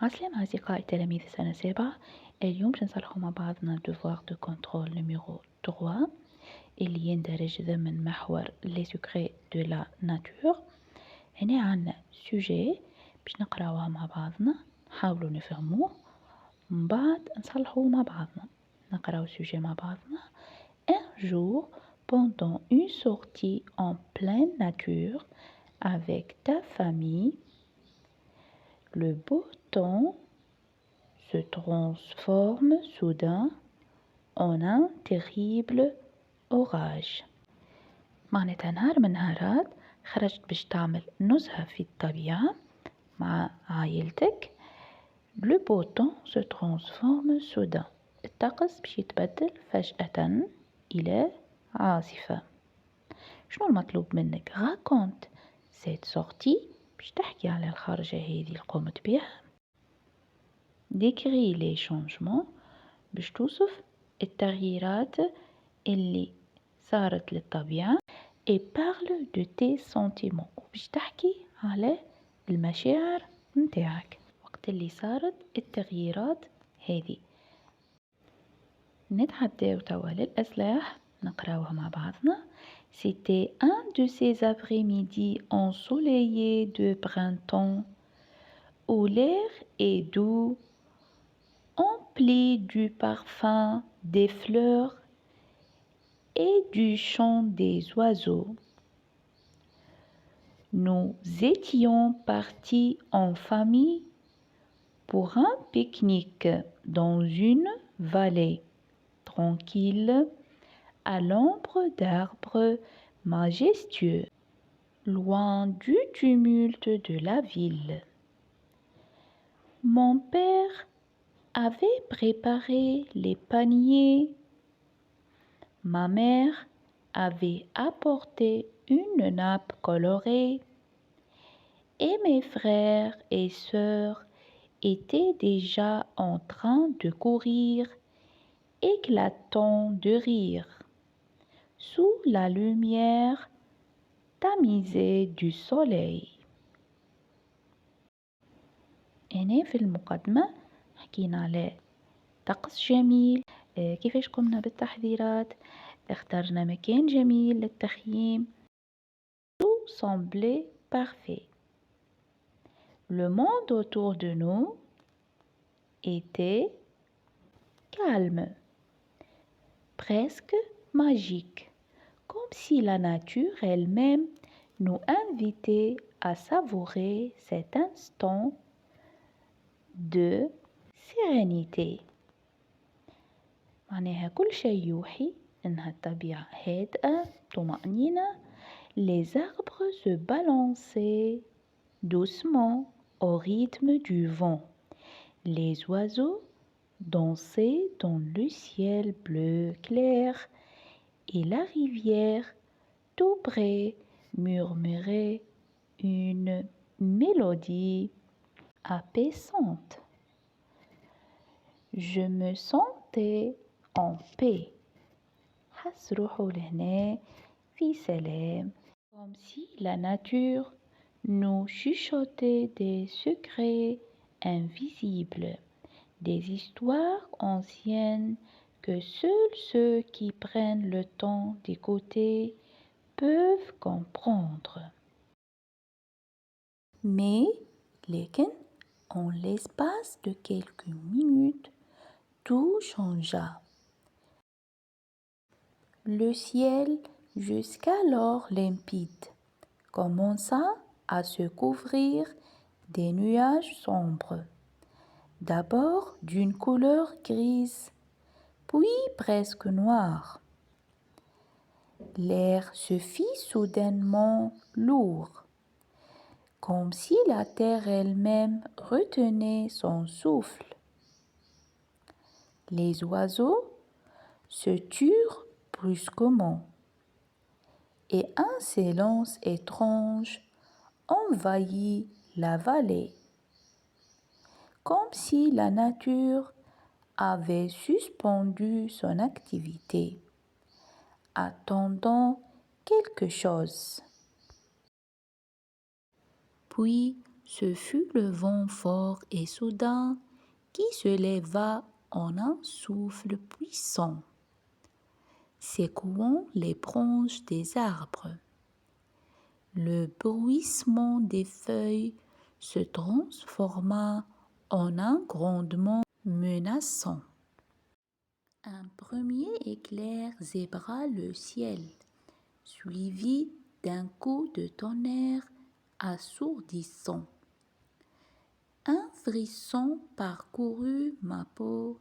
عسلامة أصدقائي تلاميذ سنة 7. اليوم بنصلحوا مع بعضنا devoir de contrôle numéro 3 اللي يندرج ضمن محور les secrets de la nature. هنا عنا sujet باش نقراوها مع بعضنا، نحاولوا نفهموه من بعد نصلحوه مع بعضنا. نقراو sujet مع بعضنا. Un jour, pendant une sortie en pleine nature avec ta famille, le beau temps se transforme soudain en un terrible orage. معناتها نهار من النهارات خرجت باش تعمل نزهة في الطبيعة مع عائلتك. Le beau temps se transforme soudain. الطقس باش يتبدل فجأة إلى عاصفة. شنو المطلوب منك؟ raconte cette sortie. باش تحكي على الخرجة هذه اللي قمت بها. décris les changements. باش توصف التغييرات اللي صارت للطبيعة. et parle de tes sentiments. وباش تحكي على المشاعر متاعك وقت اللي صارت التغييرات هذه. نتحداو توا للأسلاح نقراوها مع بعضنا. C'était un de ces après-midi ensoleillés de printemps où l'air est doux, empli du parfum des fleurs et du chant des oiseaux. Nous étions partis en famille pour un pique-nique dans une vallée tranquille à l'ombre d'arbres majestueux, loin du tumulte de la ville. Mon père avait préparé les paniers. Ma mère avait apporté une nappe colorée et mes frères et sœurs étaient déjà en train de courir, éclatant de rire, sous la lumière tamisée du soleil. هنا في المقدمة حكينا على طقس جميل، كيفاش قمنا بالتحضيرات، اخترنا مكان جميل للتخييم. Tout semblait parfait. Le monde autour de nous était calme, presque magique, comme si la nature elle-même nous invitait à savourer cet instant de sérénité. معناها كل شيء يوحي إنها الطبيعة هادئة طمأنينة. Les arbres se balançaient doucement au rythme du vent. Les oiseaux dansaient dans le ciel bleu clair et la rivière tout près murmurait une mélodie apaisante. Je me sentais en paix. حس روحه لهنا في سلام. Comme si la nature nous chuchotait des secrets invisibles, des histoires anciennes que seuls ceux qui prennent le temps d'écouter peuvent comprendre. Mais, en l'espace de quelques minutes, tout changea. Le ciel, jusqu'alors limpide, commença à se couvrir des nuages sombres, d'abord d'une couleur grise, puis presque noire. L'air se fit soudainement lourd, comme si la terre elle-même retenait son souffle. Les oiseaux se turent brusquement et un silence étrange envahit la vallée, comme si la nature avait suspendu son activité, attendant quelque chose. Puis, Ce fut le vent fort et soudain qui se leva en un souffle puissant, secouant les branches des arbres. Le bruissement des feuilles se transforma en un grondement menaçant. Un premier éclair zébra le ciel, suivi d'un coup de tonnerre assourdissant. Un frisson parcourut ma peau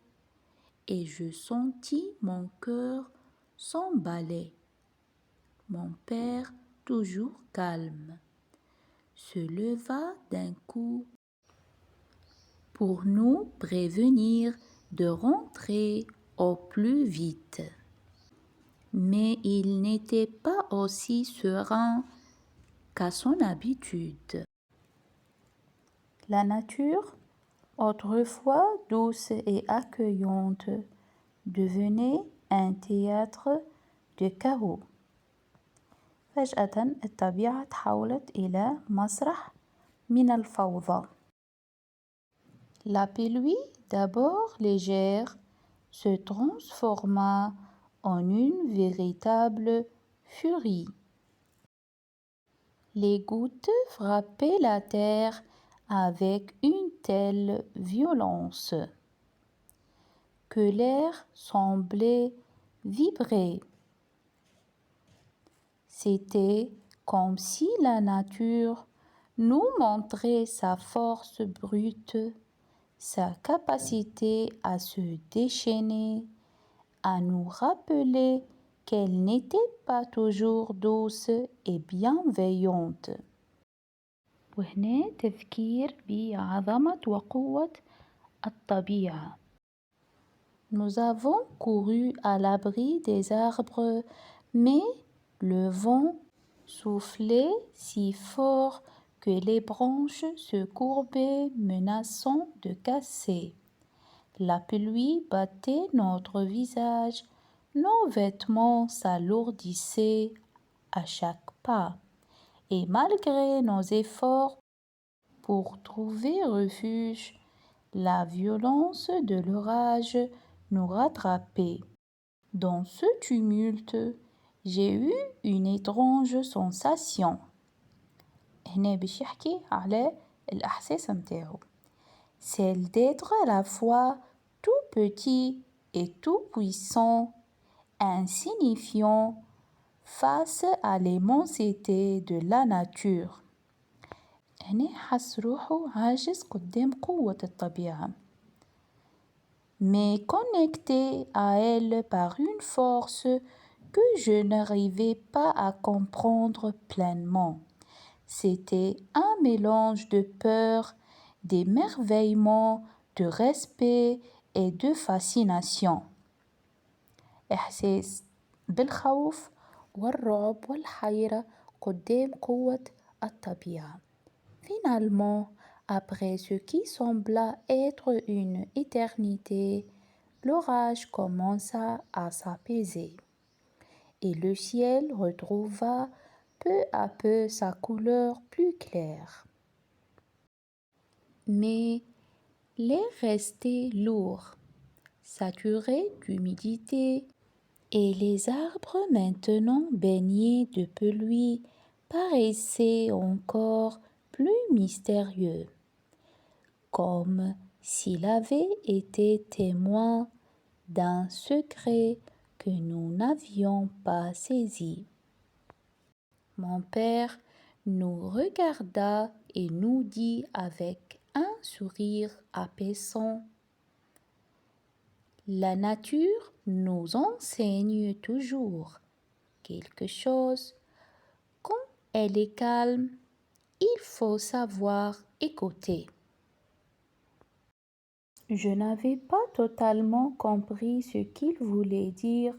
et je sentis mon cœur s'emballer. Mon père, toujours calme, se leva d'un coup pour nous prévenir de rentrer au plus vite. Mais il n'était pas aussi serein qu'à son habitude. La nature, autrefois douce et accueillante, devenait un théâtre de chaos. فجأة الطبيعة تحولت إلى مسرح من الفوضى. La pluie, d'abord légère, se transforma en une véritable furie. Les gouttes frappaient la terre avec une telle violence que l'air semblait vibrer. C'était comme si la nature nous montrait sa force brute, sa capacité à se déchaîner, à nous rappeler qu'elle n'était pas toujours douce et bienveillante. وهنا تذكير بعظمة وقوة الطبيعة. Nous avons couru à l'abri des arbres, mais le vent soufflait si fort que les branches se courbaient, menaçant de casser. La pluie battait notre visage, nos vêtements s'alourdissaient à chaque pas, et malgré nos efforts pour trouver refuge, la violence de l'orage nous rattrapait. Dans ce tumulte, j'ai eu une étrange sensation. هنا باش يحكي على الأحساس متاعو. Celle d'être à la fois tout petit et tout puissant, insignifiant face à l'immensité de la nature. هنا حس روحه عاجز قدام قوة الطبيعة. Mais connecté à elle par une force que je n'arrivais pas à comprendre pleinement. C'était un mélange de peur, d'émerveillement, de respect et de fascination. إحساس بالخوف والرعب والحيرة قدام قوة الطبيعة. Finalement, après ce qui sembla être une éternité, l'orage commença à s'apaiser et le ciel retrouva peu à peu sa couleur plus claire. Mais l'air restait lourd, saturé d'humidité, et les arbres maintenant baignés de pluie paraissaient encore plus mystérieux, comme s'il avait été témoin d'un secret que nous n'avions pas saisi. Mon père nous regarda et nous dit avec un sourire apaisant: La nature nous enseigne toujours quelque chose. Quand elle est calme, il faut savoir écouter. Je n'avais pas totalement compris ce qu'il voulait dire,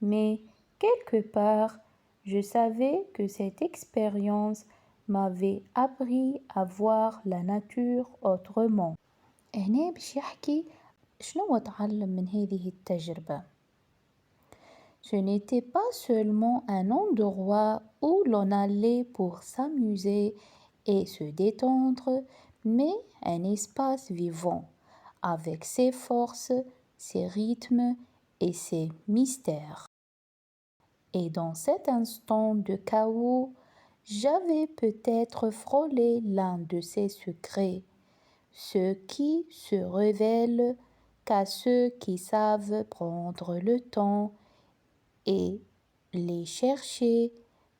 mais quelque part, je savais que cette expérience m'avait appris à voir la nature autrement. هنا باش يحكي شنو تعلم من هذه التجربة. Ce n'était pas seulement un endroit où l'on allait pour s'amuser et se détendre, mais un espace vivant, avec ses forces, ses rythmes et ses mystères. Et dans cet instant de chaos, j'avais peut-être frôlé l'un de ces secrets, ceux qui se révèlent qu'à ceux qui savent prendre le temps et les chercher,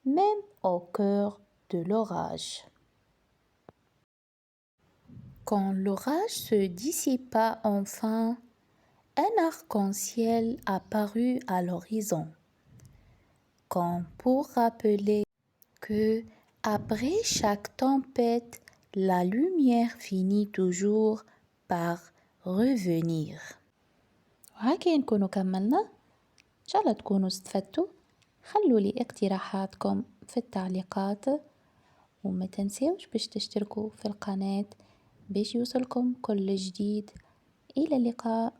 même au cœur de l'orage. Quand l'orage se dissipa enfin, un arc-en-ciel apparut à l'horizon, comme pour rappeler que, après chaque tempête, la lumière finit toujours par revenir. وهكذا نكونوا كملنا. إن شاء الله تكونوا استفدتوا. خلوا لي اقتراحاتكم في التعليقات وما تنسوش باش تشتركوا في القناة باش يوصلكم كل جديد. إلى اللقاء.